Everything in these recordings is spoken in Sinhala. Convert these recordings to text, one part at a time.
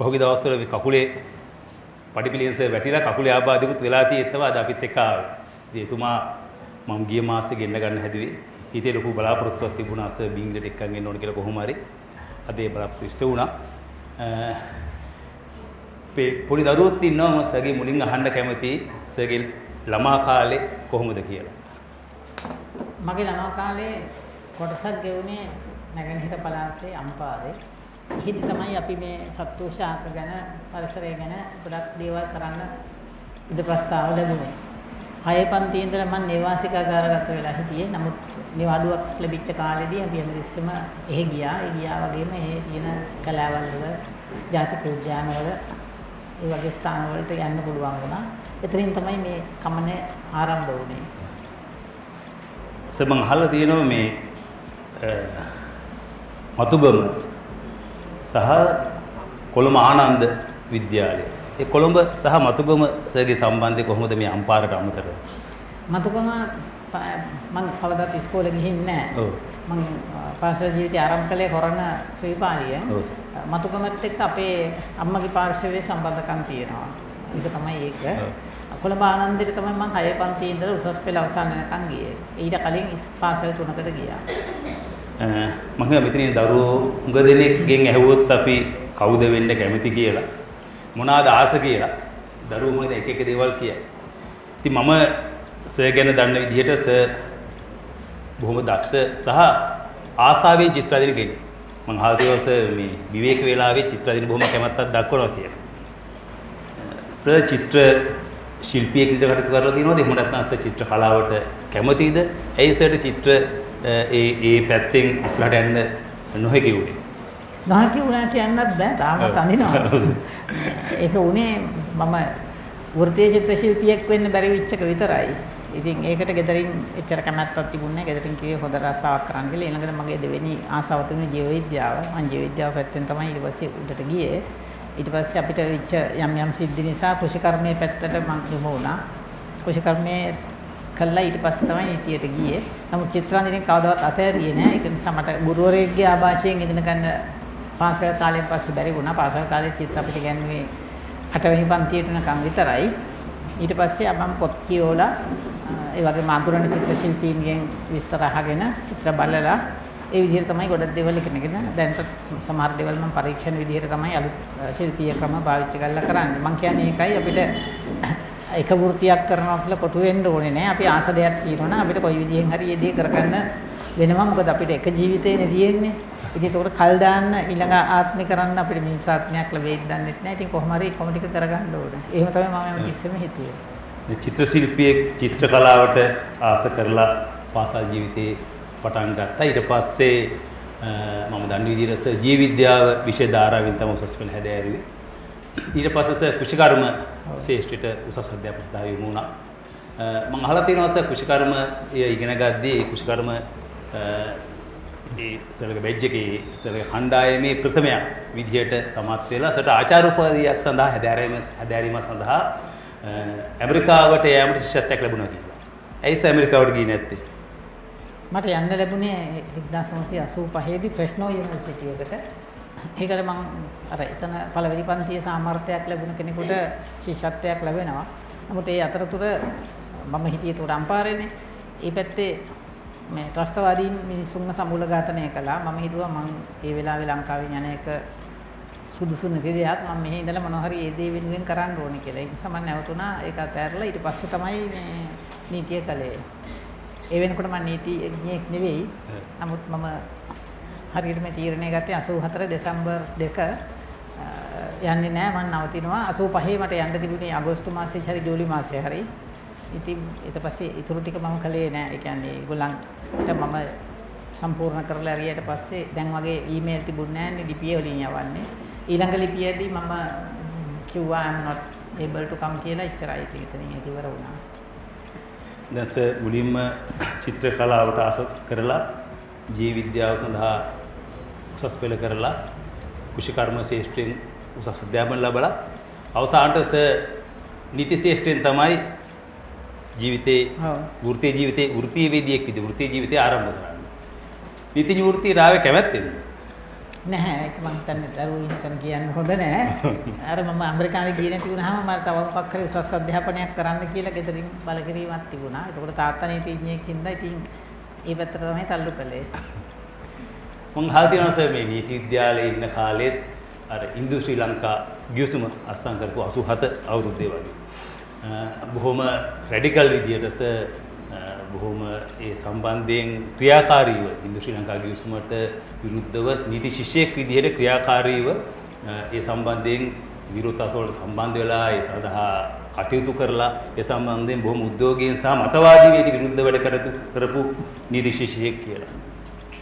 පහුගිය දවස්වල මේ කකුලේ පඩිපිලියන්ස වැටිලා කකුලේ ආබාධිකුත් වෙලා තියෙනවා. අද අපිත් එක්ක ආවේ. ඉතින් එතුමා මම ගිය මාසේ ගෙන්න ගන්න හැදුවේ. හිතේ ලොකු බලාපොරොත්තුවක් තිබුණා සර් බින්ග්ලට එක්කන් එන්න ඕන කියලා කොහොම හරි. අද ඒ බලාපොරොත්තු ඉෂ්ට වුණා. පොඩි දරුවොත් ඉන්නවා මම සර්ගේ මුලින් අහන්න කැමතියි සර්ගේ ළමා කාලේ කොහොමද කියලා. මගේ ළමා කාලේ කොටසක් ගෙවුනේ නැගෙනහිර පළාතේ අම්පාරේ. ඉහිදි තමයි අපි මේ සත්තු ශාක ගැන පරිසරය ගැන ගොඩක් දේවල් කරන්න ඉද ප්‍රස්තාව ලැබුණේ. 6 පන්තියේ ඉඳලා මම නේවාසිකාගාරගත වෙලා හිටියේ. නමුත් නිවාඩුවක් ලැබිච්ච කාලෙදී අපි හැමතිස්සෙම එහෙ ගියා. ඒ ගියා වගේම එහෙ තියෙන කලාවල් වල ජාතික උද්‍යාන වල ඒ වගේ ස්ථාන වලට යන්න පුළුවන් වුණා. එතනින් තමයි මේ කමනේ ආරම්භ වුණේ. මම අහලා තියෙනවා මේ මතුගම සහ කොළඹ ආනන්ද විද්‍යාලය. ඒ කොළඹ සහ මතුගම සර්ගේ සම්බන්ධය කොහොමද මේ අම්පාරට අමතරව? මතුගම මම කවදාත් ඉස්කෝලේ ගිහින් නැහැ. ඔව්. මම පාසල් ජීවිතය ආරම්භ කළේ හොරණ ශ්‍රීපාලියෙන්. ඔව්. මතුගමත් එක්ක අපේ අම්මගේ පාර්ශවයේ සම්බන්ධකම් තියෙනවා. ඒක තමයි ඒක. කොළඹ ආනන්දෙට තමයි මම 6 පන්තියේ ඉඳලා උසස් පෙළ අවසන් වෙනකන් ගියේ. ඊට කලින් පාසල් 3කට ගියා. මම මෙතනින් දරුවෝ උඟ දෙනෙක්ගෙන් ඇහුවොත් අපි කවුද වෙන්න කැමති කියලා මොනවාද ආස කියලා දරුවෝ මොකද එක එක දේවල් කියයි. ඉතින් මම සර් ගැන දන්න විදිහට සර් බොහොම දක්ෂ සහ ආසාවෙන් චිත්‍ර අදින කෙනෙක්. මම අහලා තියෙනවා සර් මේ විවේක වේලාවේ චිත්‍ර අදින බොහොම කැමැත්තක් දක්වනවා කියලා. සර් චිත්‍ර ශිල්පියෙක් විදිහට කටයුතු කරලා තියෙනවද? එහෙම නැත්නම් සර් චිත්‍ර කලාවට කැමතිද? ඇයි සර්ට චිත්‍ර ඒ පැත්තෙන් ඉස්සරහට යන්න නොහැකි වුණේ? නොහැකි වුණා කියන්නත් බෑ. තාමත් අඳිනවා. ඒක උනේ මම වෘත්තීය චිත්‍ර ශිල්පියෙක් වෙන්න බැරි වෙච්ච එක විතරයි. ඉතින් ඒකට ගෙදරින් එච්චර කැමැත්තක් තිබුණේ නැහැ. ගෙදරින් කිව්වේ හොඳ රසාවක් කරන්න කියලා. ඊළඟට මගේ දෙවෙනි ආසාව තිබුණේ ජීව විද්‍යාව. මම ජීව විද්‍යාව පැත්තෙන් තමයි ඊට පස්සේ උඩට ගියේ. ඊට පස්සේ අපිට වෙච්ච යම් සිද්ධි නිසා කෘෂිකර්මයේ පැත්තට මම යොමු වුණා. කෘෂිකර්මයේ කළා ඊට පස්සේ තමයි නීතියට ගියේ. නමුත් චිත්‍රාන්දිනේ කවදාවත් අතහැරියේ නැහැ. ඒක නිසා මට ගුරුවරයෙක්ගේ ආభాෂයෙන් ඉගෙන ගන්න පාසල් කාලයෙන් පස්සේ බැරි වුණා. පාසල් කාලේ චිත්‍ර අපිට ගන්නේ 8 වෙනි පන්තියට යනකම් විතරයි. ඊට පස්සේ මම පොත් කියවලා ඒ වගේ මාතුරණ චිත්‍ර ශිල්පීන්ගෙන් විස්තර අහගෙන චිත්‍ර බලලා ඒ විදිහට තමයි ගොඩක් දේවල් ඉගෙනගෙන දැන්ට සමහර දේවල් මම පරීක්ෂණ විදිහට තමයි අලුත් ශිල්පීය ක්‍රම පාවිච්චි කරලා කරන්නේ. මම කියන්නේ ඒකයි අපිට එක වෘත්තියක් කරනවා කියලා කොටු වෙන්න ඕනේ නෑ. අපි ආස දෙයක් තියෙනවා අපිට කොයි විදිහෙන් හරි ඒ දේ කරගන්න වෙනවා. මොකද අපිට එක ජීවිතේනේ තියෙන්නේ. ඉතින් ඒකට කල් දාන්න ඊළඟ ආත්මේ කරන්න අපිට මිනිස් ආත්මයක් ලැබෙයිද දන්නේ නැහැ. ඉතින් කොහොම හරි කොම ටික කරගන්න ඕනේ. එහෙම තමයි මම හැමතිස්සෙම හිතුවේ. මේ චිත්‍ර ශිල්පියෙක් චිත්‍ර කලාවට ආස කරලා පාසල් ජීවිතේ පටන් ගත්තා. ඊට පස්සේ මම දන්න විදිහට ජීව විද්‍යාව විෂය ධාරාවෙන් තමයි උසස් පෙළ හැදෑරුවේ. ඊට පස්සේ කෘෂිකර්ම ශාස්ත්‍රයට උසස් අධ්‍යාපනයට යොමු වුණා. මම අහලා තියෙනවා කෘෂිකර්ම ඉගෙන ගද්දී කෘෂිකර්ම ඒ සර්ගේ බෙජ් එකේ සර්ගේ කණ්ඩායමේ ප්‍රථමයක් විදිහට සමත් වෙලා සර්ට ආචාර්ය උපාධියක් සඳහා හැදෑරීම සඳහා ඇමරිකාවට යෑමට ශිෂ්‍යත්වයක් ලැබුණා කියලා. ඇයි සර් ඇමරිකාවට ගියේ නැත්තේ? මට යන්න ලැබුණේ 1985 දී ෆ්‍රෙස්නෝ යුනිවර්සිටි එකට. ඒකට මම අර එතන පළවෙනි පන්තියේ සාමර්ථ්‍යයක් ලැබුණ කෙනෙකුට ශිෂ්‍යත්වයක් ලැබෙනවා. නමුත් ඒ අතරතුර මම හිටියේ උඩ අම්පාරේනේ. ඒ පැත්තේ මේ ත්‍රස්තවාදීන් මිනිස්සුන්ව සමූල ඝාතනය කළා. මම හිතුවා මම ඒ වෙලාවේ ලංකාවෙන් යන එක සුදුසු නැති දෙයක්. මම මෙහි ඉඳලා මොනවා හරි ඒ දේ වෙනුවෙන් කරන්න ඕනේ කියලා. ඒ නිසා මම නැවතුණා. ඒක අතහැරලා ඊට පස්සේ තමයි මේ නීතිය කළේ. ඒ වෙනකොට මම නීතිඥයෙක් නෙවෙයි. නමුත් මම හරියට මේ තීරණය ගත්තේ 84 දෙසැම්බර් 2 යන්නේ නැහැ. මම නවතිනවා. 85 මට යන්න තිබුණේ අගෝස්තු මාසයේ හරි ජූලි මාසයේ හරි. ඉතින් ඊට පස්සේ ඊටු ටික මම කළේ නැහැ. ඒ කියන්නේ ඒගොල්ලන්ට මම සම්පූර්ණ කරලා හරියට පස්සේ දැන් වගේ ඊමේල් තිබුණේ නැහැ නේ ලිපිය වලින් යවන්නේ. ඊළඟ ලිපියේදී මම කිව්වා I'm not able to come කියලා ඉච්චරයි එතනින් ඒක ඉවර වුණා. දැන් සර් මුලින්ම චිත්‍ර කලාවට ආස කරලා ජීව විද්‍යාව සඳහා උසස් පෙළ කරලා කෘෂිකර්ම ශාස්ත්‍රයෙන් උසස් අධ්‍යාපන ලැබලා අවසානට සර් නීති ශාස්ත්‍රයෙන් තමයි ජීවිතේ වෘත්තීය වේදිකෙක් විදිහට වෘත්තීය ජීවිතය ආරම්භ කරන්නේ. නීතිඥ වෘත්තියට ආවේ කැමැත්තෙන්ද? නැහැ ඒක මම හිතන්නේ දරුවෝ ඉන්නකන් කියන්න හොඳ නැහැ. අර මම ඇමරිකාවේ ගියේ නැති වුණාම මට තව මොකක් හරි උසස් අධ්‍යාපනයක් කරන්න කියලා ගෙදරින් බල කිරීමක් තිබුණා. ඒකෝට තාත්තා නීතිඥයෙක් හින්දා ඉතින් ඒ පැත්තට තමයි තල්ලු කළේ. මං අහලා තියෙනවා සර් මේ නීති විද්‍යාලයේ ඉන්න කාලෙත් අර ඉන්දු ශ්‍රී ලංකා ගිවිසුම අත්සන් කරපු 87 අවුරුද්දේ වගේ. බොහොම රැඩිකල් විදියට සර් බොහොම ඒ සම්බන්ධයෙන් ක්‍රියාකාරීව ඉන්දු ශ්‍රී ලංකා ගිවිසුමට විරුද්ධව නීති ශිෂ්‍යයෙක් විදියට ක්‍රියාකාරීව ඒ සම්බන්ධයෙන් විරෝධතාවලට සම්බන්ධ වෙලා ඒ සඳහා කටයුතු කරලා ඒ සම්බන්ධයෙන් බොහොම උද්‍යෝගයෙන් සහ මතවාදීවට විරුද්ධ වැඩ කරපු නීති ශිෂ්‍යයෙක් කියලා.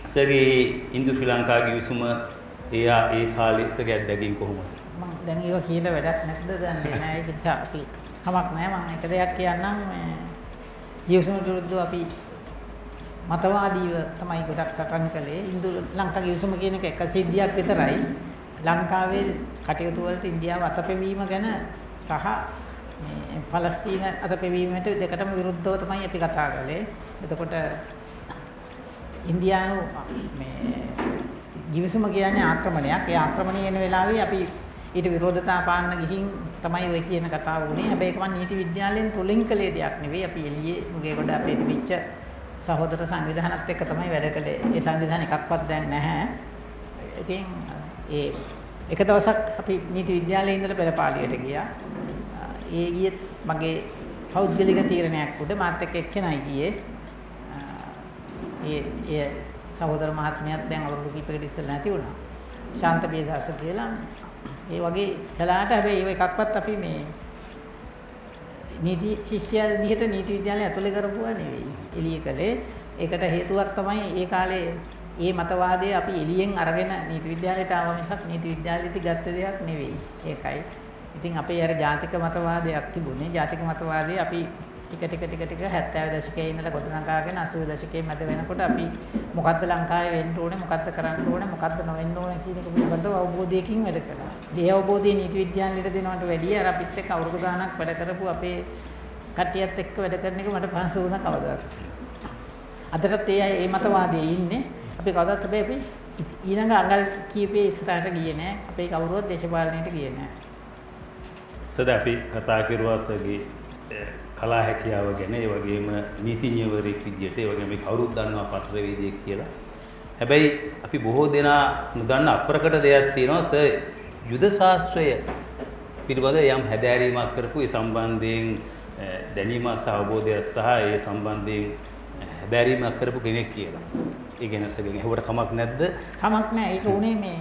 සර්ගේ ඉන්දු ශ්‍රී ලංකා ගිවිසුම ඒ කාලේ සර්ගේ අත්දැකීම් කොහොමද? මම දැන් ඒව කියලා වැඩක් නැද්ද දන්නේ නැහැ. ඒක නිසා අපි කමක් නැහැ. මම එක දෙයක් කියන්නම් මේ ගිවිසුමට විරුද්ධව අපි මතවාදීව තමයි ගොඩක් සටන් කළේ. ඉන්දු ලංකා ගිවිසුම කියන එක සිද්ධියක් විතරයි. ලංකාවේ කටයුතු වලට ඉන්දියාව අතපෙවීම ගැන සහ මේ පලස්තීන අතපෙවීමට දෙකටම විරුද්ධව තමයි අපි කතා කළේ. එතකොට ඉන්දියානු මේ ගිවිසුම කියන්නේ ආක්‍රමණයක්. ඒ ආක්‍රමණය වෙන වෙලාවේ අපි ඊට විරෝධතා පාන්න ගිහින් තමයි ඔය කියන කතාව වුණේ. හැබැයි ඒක මම නීති විද්‍යාලයෙන් තුලින් කළේ දෙයක් නෙවෙයි. අපි එළියේ මුගේ කොට අපේ තිබිච්ච සහෝදර සංවිධානත් එක්ක තමයි වැඩ කළේ. ඒ සංවිධාන එකක්වත් දැන් නැහැ. ඉතින් ඒ එක දවසක් අපි නීති විද්‍යාලයේ ඉඳලා පෙරපාලියට ගියා. ඒ ගියෙත් මගේ පෞද්ගලික තීරණයක් උඩ මාත් එක්ක එක්කෙනයි ගියේ. ඒ සහෝදර මහත්මියක් දැන් අවුරුදු කිහිපයකට ඉස්සෙල්ලා නැති වුණා. ශාන්ත බේදාස කියලා. ඒ වගේ කළාට හැබැයි ඒව එකක්වත් අපි මේ නීති ශිෂ්‍යයන් විදිහට නීති විද්‍යාලය ඇතුලේ කරපුවා නෙවෙයි. එළිය කළේ. ඒකට හේතුවක් තමයි ඒ කාලේ මේ මතවාදය අපි එළියෙන් අරගෙන නීති විද්‍යාලයට ආව මිසක් නීති විද්‍යාලෙදි ගත්ත දෙයක් නෙවෙයි. ඒකයි. ඉතින් අපේ අර ජාතික මතවාදයක් තිබුණේ. ජාතික මතවාදය අපි ටික 70 දශකයේ ඉඳලා ගොඩනගාගෙන 80 දශකයේ මැද වෙනකොට අපි මොකද්ද ලංකාවේ වෙන්න ඕනේ, මොකද්ද කරන්න ඕනේ, මොකද්ද නොවෙන්න ඕනේ කියන එක පිළිබඳව අවබෝධයකින් වැඩ කළා. ඒ අවබෝධය නීති විද්‍යාලයට දෙනවට වැඩිය අර අපිත් එක්ක අවුරුදු ගාණක් වැඩ කරපු අපේ කට්ටියත් එක්ක වැඩ කරන එක මට පහසු වුණා කවදාවත්. අදටත් ඒ මතවාදයේ ඉන්නේ. අපි කවදාවත් හැබැයි අපි ඊළඟ අඟල් කීපේ ඉස්සරහට ගියේ නෑ. අපේ කවුරුවත් දේශපාලනයට ගියේ නෑ. සදා අපි කතා කරුවා සර්ගේ කලා හැකියාව ගැන, ඒ වගේම නීතිඥවරයෙක් විදියට, ඒ වගේම කවුරුත් දන්නවා පත්‍රවේදියෙක් කියලා. හැබැයි අපි බොහෝ දෙනා නොදන්න අප්‍රකට දෙයක් තියෙනවා සර්. යුද ශාස්ත්‍රය පිළිබඳ යම් හැදෑරීමක් කරපු ඒ සම්බන්ධයෙන් දැනීම සහ අවබෝධය සහ ඒ සම්බන්ධයෙන් හැදෑරීමක් කරපු කෙනෙක් කියලා. ඒ ගැන සර්ගෙන් අහුවට කමක් නැද්ද? කමක් නැහැ. ඒක උනේ මේ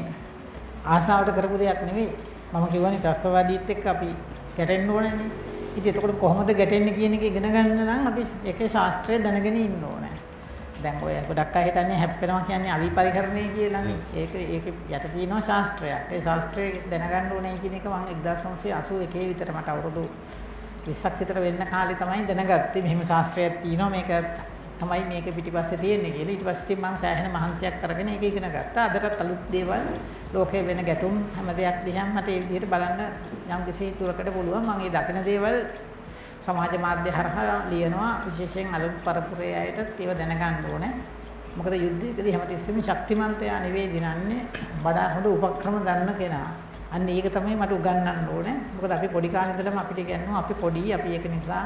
ආසාවට කරපු දෙයක් නෙවෙයි. මම කියවනේ ත්‍රස්තවාදීත් එක්ක අපි ගැටෙන්න ඕනේනේ. ඉතින් එතකොට කොහොමද ගැටෙන්නේ කියන එක ඉගෙන ගන්න නම් අපි ඒකේ ශාස්ත්‍රය දැනගෙන ඉන්න ඕනේ. දැන් ඔය ගොඩක් අය හිතන්නේ හැප්පෙනවා කියන්නේ අවිපරිහරණය කියලානේ. ඒක යට තියෙනවා ශාස්ත්‍රයක්. ඒ ශාස්ත්‍රය දැනගන්න ඕනේ කියන එක මම 1981 විතර මට අවුරුදු 20ක් විතර වෙන්න කාලේ තමයි දැනගත්තේ. මෙහෙම ශාස්ත්‍රයක් තියෙනවා. මේක තමයි මේක පිටිපස්සේ තියෙන්නේ කියලා. ඊට පස්සේ මම සෑහෙන මහන්සියක් කරගෙන ඒක ඉගෙන ගත්තා. අදටත් අලුත් දේවල් ලෝකේ වෙන ගැටුම් හැම දෙයක් දිහාම මට ඒ විදිහට බලන්න යම් කිසි දුරකට පුළුවන්. මම මේ දකින දේවල් සමාජ මාධ්‍ය හරහා ලියනවා. විශේෂයෙන් අලුත් පරපුරේ අයටත් ඒව දැනගන්න ඕනේ. මොකද යුද්ධයකදී හැමතිස්සෙම ශක්තිමන්තයා නෙවෙයි දිනන්නේ. වඩා හොඳ උපක්‍රම ගන්න කෙනා. අන්න ඒක තමයි මට උගන්වන්න ඕනේ. මොකද අපි පොඩි කාලේ ඉඳලම අපිට කියනවා අපි පොඩි අපි ඒක නිසා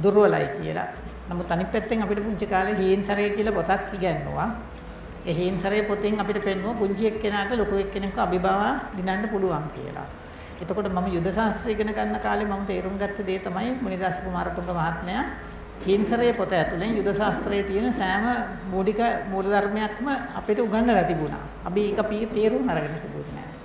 දුර්වලයි කියලා. නමුත් අනිත් පැත්තෙන් අපිට පුංචි කාලේ හීන්සරය කියලා පොතක් ඉගෙනුවා. ඒ හීන්සරය පොතෙන් අපිට පෙන්වුවා පුංචි එක්කෙනාට ලොකු එක්කෙනෙක්ව අභිභවා දිනන්න පුළුවන් කියලා. එතකොට මම යුද ශාස්ත්‍රය ඉගෙන ගන්න කාලේ මම තේරුම් ගත්ත දේ තමයි මුනිදාස කුමාරතුංග මහත්මයා හීන්සරය පොත ඇතුලේ යුද ශාස්ත්‍රයේ තියෙන සෑම මූලික මූලධර්මයක්ම අපිට උගන්වලා තිබුණා. අපි ඒක තේරුම් අරගෙන තිබුණේ නැහැ.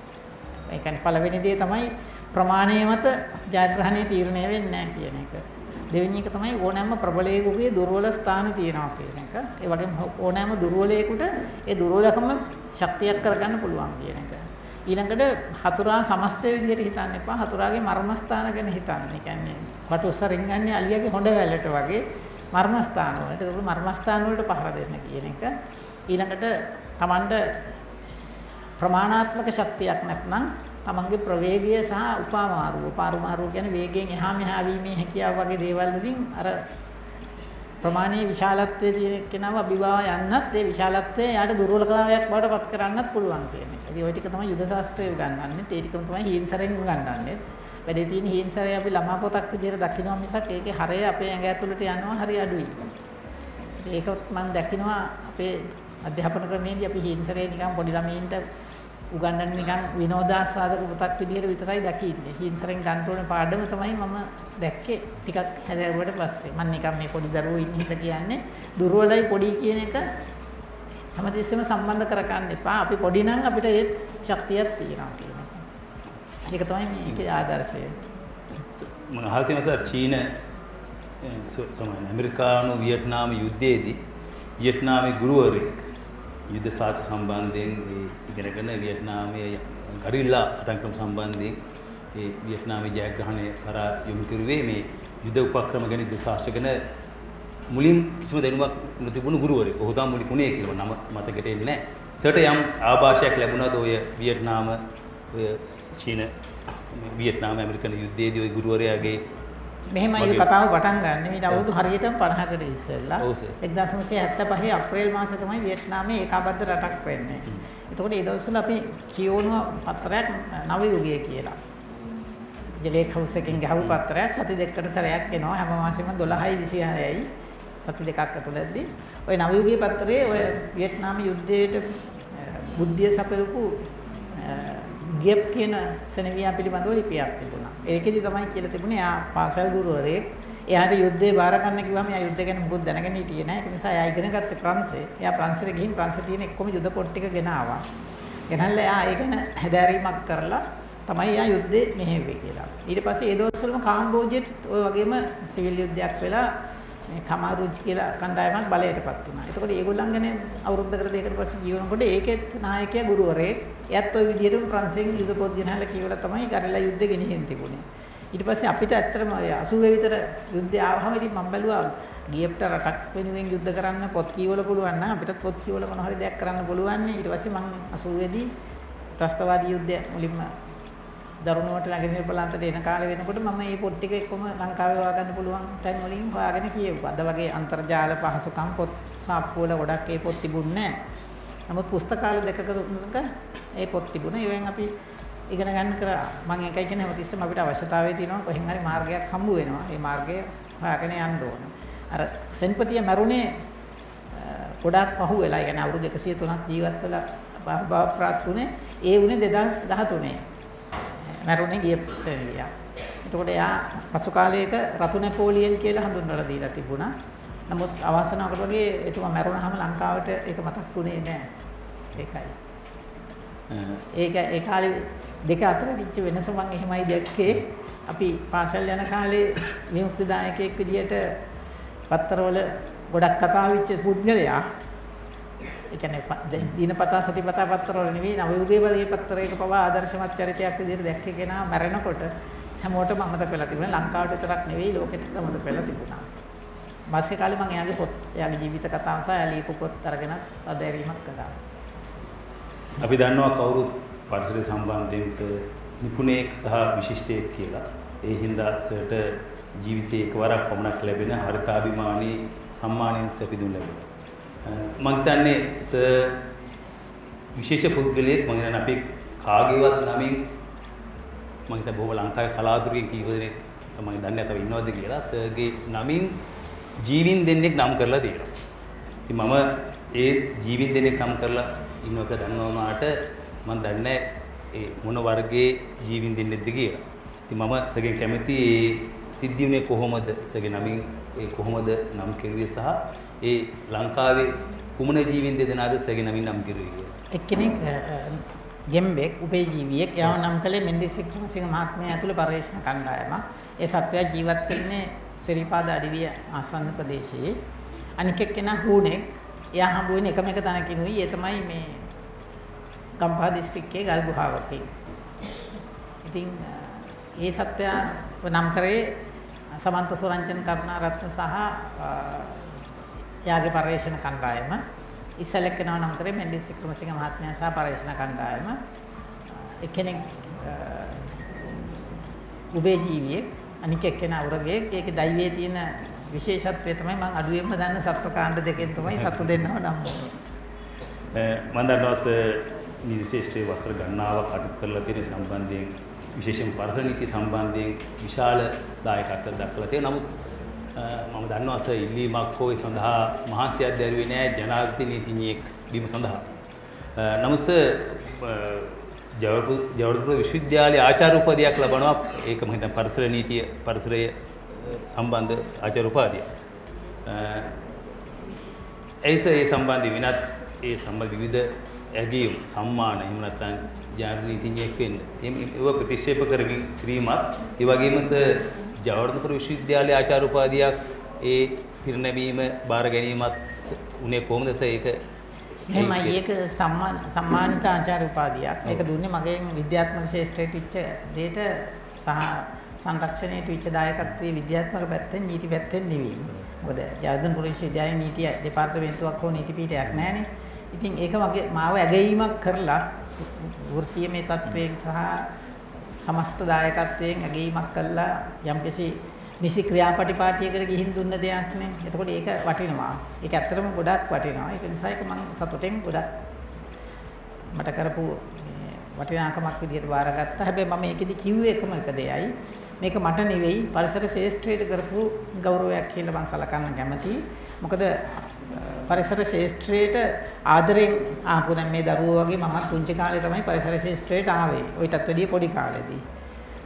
ඒ කියන්නේ පළවෙනි දේ තමයි ප්‍රමාණය මත ජයග්‍රහණය තීරණය වෙන්නේ නැහැ කියන එක. දෙවෙනි එක තමයි ඕනෑම ප්‍රබලයෙකුගේ දුර්වල ස්ථාන තියෙනවා කියන එක. ඒ වගේම ඕනෑම දුර්වලයෙකුට ඒ දුර්වලකම ශක්තියක් කරගන්න පුළුවන් කියන එක. ඊළඟට හතුරා සමස්තය විදිහට හිතන්න එපා. හතුරාගේ මර්මස්ථාන ගැන හිතන්න. ඒ කියන්නේ වටුස්සරින් ගන්නේ අලියාගේ හොඬ වැල්ලට වගේ මර්මස්ථාන වලට. ඒක මර්මස්ථාන වලට පහර දෙන්න කියන එක. ඊළඟට Tamanට ප්‍රමාණාත්මක ශක්තියක් නැත්නම් තමන්ගේ ප්‍රවේගය සහ උපාමාරුව කියන්නේ වේගයෙන් එහා මෙහා වීමේ හැකියාව වගේ දේවල් වලින් අර ප්‍රමාණීය විශාලත්වයේ තියෙන කෙනාව අභිභාව යන්නත් ඒ විශාලත්වය යාට දුර්වලතාවයක් බවට පත් කරන්නත් පුළුවන් කියන එක. ඉතින් ওই ටික තමයි යුද ශාස්ත්‍රයේ උගන්වන්නේ. ඒ ටිකම තමයි හීන්සරෙන් උගන්වන්නේ. වැඩේ තියෙන හීන්සරය අපි ළමා පොතක් විදිහට දකිනවා මිසක් ඒකේ හරය අපේ ඇඟ ඇතුළට යනවා හරි අඩුයි. ඒකත් මම දකිනවා අපේ අධ්‍යාපන ක්‍රමයේදී අපි හීන්සරේ නිකන් පොඩි ළමයින්ට උගන්වන්න නිකන් විනෝදාස්වාදක පොතක් විදිහට විතරයි දකින්නේ. හීන්සරෙන් ගන්න ඕනේ පාඩම තමයි මම දැක්කේ ටිකක් හැදෑරුවට පස්සේ. මම නිකන් මේ පොඩි දරුවෝ ඉන්න හින්දා කියන්නේ දුර්වලයි පොඩි කියන එක හැමතිස්සෙම සම්බන්ධ කරගන්න එපා. අපි පොඩි නම් අපිට ඒත් ශක්තියක් තියෙනවා කියන එක. ඒක තමයි මේකේ ආදර්ශය. මම අහලා තියෙනවා සර් චීන සමාන ඇමරිකානු වියට්නාම යුද්ධයේදී වියට්නාමේ ගුරුවරයෙක් යුද්ධ සාක්ෂි සම්බන්ධයෙන් ඉගෙනගෙන වියට්නාමයේ ගරිල්ලා සටන් ක්‍රම සම්බන්ධයෙන් ඒ වියට්නාමයේ ජයග්‍රහණය කරා යොමු කරුවේ මේ යුද උපක්‍රම ගැන යුද ශාස්ත්‍ර ගැන මුලින් කිසිම දැනුමක් නොතිබුණු ගුරුවරයෙක්. ඔහු තමයි මුලින් උනේ කියලා නම මතකෙට එන්නේ නැහැ. සර්ට යම් ආభాෂයක් ලැබුණාද ඔය වියට්නාම ඔය චීන වියට්නාම ඇමරිකන් යුද්ධයේදී ඔය ගුරුවරයාගේ මෙහෙමයි කතාව පටන් ගන්න. මේ අවුරුදු හරියටම 50කට ඉස්සෙල්ලා 1975 අප්‍රේල් මාසේ තමයි වියට්නාමයේ ඒකාබද්ධ රටක් වෙන්නේ. එතකොට ඒ දවස්වල අපි කියවන පත්‍රයක් නව යුගය කියලා. ජලේක් හවුස් එකෙන් ගහපු පත්‍රයක් සති දෙකකට සැරයක් එනවා. හැම මාසෙම 12යි 26යි සති දෙකක් ඇතුළතදී ওই නව යුගයේ පත්‍රයේ ඔය වියට්නාම යුද්ධයට බුද්ධිය සපයපු ගියප් කියන සෙනවියා පිළිබඳව ලිපියක් තිබුණා. ඒකෙදි තමයි කියලා තිබුණේ එයා පාසල් ගුරුවරයෙක්. එයාට යුද්ධේ බාර ගන්න කිව්වම එයා යුද්ධ ගැන මොකුත් දැනගෙන හිටියේ නැහැ. ඒක නිසා එයා ඉගෙන ගත්තේ ප්‍රංශේ. එයා ප්‍රංශෙට ගිහින් ප්‍රංශේ තියෙන එක්කම යුද පොත් ටික ගෙන ආවා. ගෙනල්ලා එයා ඒ ගැන හැදෑරීමක් කරලා තමයි එයා යුද්ධේ මෙහෙව්වේ කියලා. ඊට පස්සේ ඒ දවස්වලම කාම්බෝජෙත් ওই වගේම සිවිල් යුද්ධයක් වෙලා මේ කමාරුජ් කියලා කණ්ඩායමක් බලයටපත් වුණා. එතකොට ඒගොල්ලන් ගැන අවුරුද්දකට දෙකකට පස්සේ ජීවනකොට ඒකෙත් නායකයා ගුරුවරයෙක්. එයත් ওই විදිහටම ප්‍රංශයෙන් යුද පොත් ගෙනහැලා කියවලා තමයි ගරිලා යුද්ධ ගෙනිහින් තිබුණේ. ඊට පස්සේ අපිට ඇත්තටම 80 විතර යුද්ධය ආවම ඉතින් මම බැලුවා ගියප්ට රටක් වෙනුවෙන් යුද්ධ කරන්න පොත් කියවල පුළුවන් නම් අපිට පොත් කියවල මොන හරි දෙයක් කරන්න පුළුවන් නේ. ඊට පස්සේ මම 80 දී ත්‍රස්තවාදී යුද්ධය මුලින්ම දරුණුවට නැගෙනහිර පළාතට එන කාලේ වෙනකොට මම මේ පොත් ටික එක්කම ලංකාවේ හොයාගන්න පුළුවන් තැන් වලින් හොයාගෙන කියෙව්වා. අද වගේ අන්තර්ජාල පහසුකම් පොත් සාප්පු වල ගොඩක් ඒ පොත් තිබුණේ නැහැ. නමුත් පුස්තකාල දෙකක තුනක ඒ පොත් තිබුණා. ඒවෙන් අපි ඉගෙන ගන්න කරා. මම එකයි කියන්නේ හැමතිස්සෙම අපිට අවශ්‍යතාවය තියෙනවා කොහෙන් හරි මාර්ගයක් හම්බ වෙනවා. ඒ මාර්ගය හොයාගෙන යන්න ඕන. අර සෙන්පතිය මරුනේ ගොඩාක් පහු වෙලා. ඒ කියන්නේ අවුරුදු 103ක් ජීවත් වෙලා බවප්‍රාප්ත උනේ. ඒ උනේ 2013. මරුනේ ගිය සෙනවියා. එතකොට එයා පසු කාලයක රතු නැපෝලියන් කියලා හඳුන්වලා දීලා තිබුණා. නමුත් අවාසනාවකට වගේ එතුමා මරුණාම ලංකාවට ඒක මතක් වුණේ නැහැ. ඒකයි. ඒ කාලේ දෙක අතර විච්ච වෙනස මම එහෙමයි දැක්කේ. අපි පාසල් යන කාලේ විමුක්තිදායකයෙක් විදියට පත්තරවල ගොඩක් කතා වෙච්ච පුද්ගලයා ඒ කියන්නේ දිනපතා සතිපතා පත්තරවල නෙවෙයි නවයුගයේ වගේ පත්තරයක පවා ආදර්ශමත් චරිතයක් විදියට දැක්කේ කෙනා මැරෙනකොට හැමෝටම අමතක වෙලා තිබුණා. ලංකාවට විතරක් නෙවෙයි ලෝකෙටම අමතක වෙලා තිබුණා. මාසේ කාලේ මම එයාගේ පොත් එයාගේ ජීවිත කතාව සහ එයා ලියපු පොත් අරගෙන සැදැරීමක් කළා. අපි දන්නවා කවුරුත් පරිසරය සම්බන්ධයෙන් නිපුණයෙක් සහ විශිෂ්ටයෙක් කියලා. ඒ හින්දා සර්ට ජීවිතේ එකවරක් පමණක් ලැබෙන හරිතාභිමානී සම්මානයෙන් සැපිදුම් ලැබෙනවා. මම හිතන්නේ විශේෂ පුද්ගලයෙක් මම හිතන්නේ අපි කාගේවත් නමින් මම හිතන්නේ බොහොම ලංකාවේ කලාතුරකින් කීප දෙනෙක් තමයි දන්නේ නැතව ඉන්නවද කියලා සර්ගේ නමින් ජීවින් දෙන්නෙක් නම් කරලා තියෙනවා. ඉතින් මම ඒ ජීවින් දෙන්නෙක් නම් කරලා ඉන්නවක දන්නවමාට මම දන්නේ ඒ මොන වර්ගයේ ජීවින් දෙන්නෙක්ද කියලා. ඉතින් මම සර්ගෙන් කැමති ඒ සිද්ධියුනේ කොහොමද සර්ගේ නමින් ඒ කොහොමද නම් කෙරුවේ සහ ඒ ලංකාවේ කුමන ජීවින් දෙදෙනාද සර්ගේ නමින් නම් කෙරුවේ කියලා. එක්කෙනෙක් ගෙම්බෙක් උපේජීවියෙක් යව නම් කලේ මෙන්ඩිස් වික්‍රමසිංහ මහත්මයා ඇතුළු පර්යේෂණ කණ්ඩායමක්. ඒ සත්වයා ජීවත් වෙන්නේ සිරිපාද අඩවිය ආසන්න ප්‍රදේශයේ. අනික එක්කෙනා හූනෙක්. එයා හම්බ වෙන්නේ එකම එක තැනකිනුයි. ඒ තමයි මේ ගම්පහ දිස්ත්‍රික්කයේ ගල්ගුහාවකේ. ඉතින් ඒ සත්වයා නම් කරේ සමන්ත සුරංජන කරුණාරත්න සහ එයාගේ පර්යේෂණ කණ්ඩායම. ඉස්සෙල්ලා කෙනා නම් කරේ මෙන්ඩිස් වික්‍රමසිංහ මහත්මයා සහ පර්යේෂණ කණ්ඩායම. එක්කෙනෙක් උභයජීවියෙක් අනික එක්කෙනා උරගයෙක්. ඒකේ දෛවයේ තියෙන විශේෂත්වය තමයි මම අඩුවෙන්ම දන්න සත්ව කාණ්ඩ දෙකෙන් තමයි සතු දෙන්නව නම් මම දන්නවා නීති ශාස්ත්‍රයේ වසර ගණනාවක් අඩු කරලා තියෙන සම්බන්ධයෙන් විශේෂයෙන් පරිසර නීති සම්බන්ධයෙන් විශාල දායකත්වයක් දක්වලා තියෙනවා. නමුත් මම දන්නවා ඉල්ලීමක් හෝ ඒ සඳහා මහන්සියක් දැරුවේ නැහැ ජනාධිපති නීතිඥයෙක් වීම සඳහා. නමුත් ජවහර්ලාල් විශ්වවිද්‍යාලයේ ආචාර්ය උපාධියක් ලබනවා. ඒක මම හිතන්නේ පරිසර නීතිය පරිසරය සම්බන්ධ ආචාර්ය උපාධිය. ඒ සම්බන්ධ වෙනත් ඒ සම්බන්ධ විවිධ ඇගීම් සම්මාන එහෙම නැත්නම් ජනාධිපති නීතිඥයෙක් වෙන්න. ඒව ප්‍රතික්ෂේප කිරීමත් ඒ වගේම ජවහර්ලාල් විශ්වවිද්‍යාලයේ ආචාර්ය උපාධියක් ඒ පිරිනැමීම බාර ගැනීමත් උනේ කොහොමද ඒක? එහෙමයි ඒක සම්මානිත ආචාර්ය උපාධියක්. ඒක දුන්නේ මගෙන් විද්‍යාත්මක ශාස්ත්‍රයට ඉච්ච දෙයට සහ සංරක්ෂණයට ඉච්ච දායකත්වයේ විද්‍යාත්මක පැත්තෙන් නීති පැත්තෙන් නෙවෙයි. මොකද ජයවර්ධනපුර විශ්වවිද්‍යාලයේ නීති දෙපාර්තමේන්තුවක් හෝ නීති පීඨයක් නැහැනේ. ඉතින් ඒක මගේ මාව ඇගයීමක් කරලා වෘත්තීයමය තත්වයෙන් සහ සමස්ත දායකත්වයෙන් ඇගීමක් කළා යම්කිසි නිසි ක්‍රියාපටිපාටියකට ගිහින් දුන්න දෙයක් නේ. එතකොට ඒක වටිනවා. ඒක ඇත්තටම ගොඩක් වටිනවා. ඒක නිසා ඒක මම සතුටෙන් ගොඩක් මට කරපු වටිනාකමක් විදිහට බාරගත්තා. හැබැයි මම ඒකෙදි කිව්වේ එකම එක දෙයයි. මේක මට නෙවෙයි පරිසර ශාස්ත්‍රයට කරපු ගෞරවයක් කියලා මම සලකන්න කැමතියි. මොකද පරිසර ශාස්ත්‍රයට ආදරෙන් ආපු දැන් මේ දරුවෝ වගේ මමත් පුංචි කාලේ තමයි පරිසර ශාස්ත්‍රයට ආවේ. ඔයිටත් වැඩිය පොඩි කාලේදී.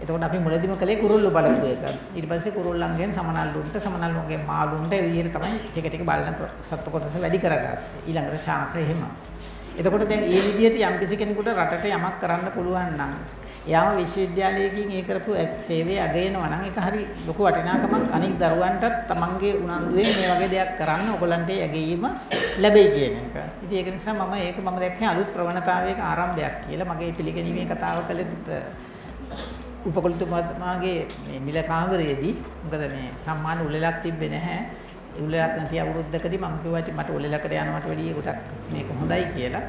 එතකොට අපි මුලදීම කළේ කුරුල්ලු බලපු එක. ඊට පස්සේ කුරුල්ලන්ගෙන් සමනල්ලුන්ට සමනල්ලුන්ගෙන් මාළුන්ට ඒ විදිහට තමයි ටික ටික බලන සත්ත්ව කොටස වැඩි කරගත්තේ. ඊළඟට ශාක එහෙම. එතකොට දැන් මේ විදිහට යම්කිසි කෙනෙකුට රටට යමක් කරන්න පුළුවන් නම් එයාම විශ්වවිද්‍යාලයකින් ඒ කරපු සේවය අගයනවා නම් ඒක හරි ලොකු වටිනාකමක් අනික් දරුවන්ටත් තමන්ගේ උනන්දුවෙන් මේ වගේ දෙයක් කරන්න ඔයගලන්ට ඇගීම ලැබෙයි කියන එක. ඉතින් ඒක නිසා මම දැක්කේ අලුත් ප්‍රවණතාවයක ආරම්භයක් කියලා. මගේ පිළිගැනීමේ කතාව කළෙත් උපකුලතුමාගේ මේ මිල කාමරයේදී මොකද මේ සම්මාන උළෙලක් තිබ්බේ නැහැ. උළෙලක් නැති අවුරුද්දකදී මම කිව්වා මට උළෙලකට යනවට වැඩිය ගොඩක් මේක හොඳයි කියලා.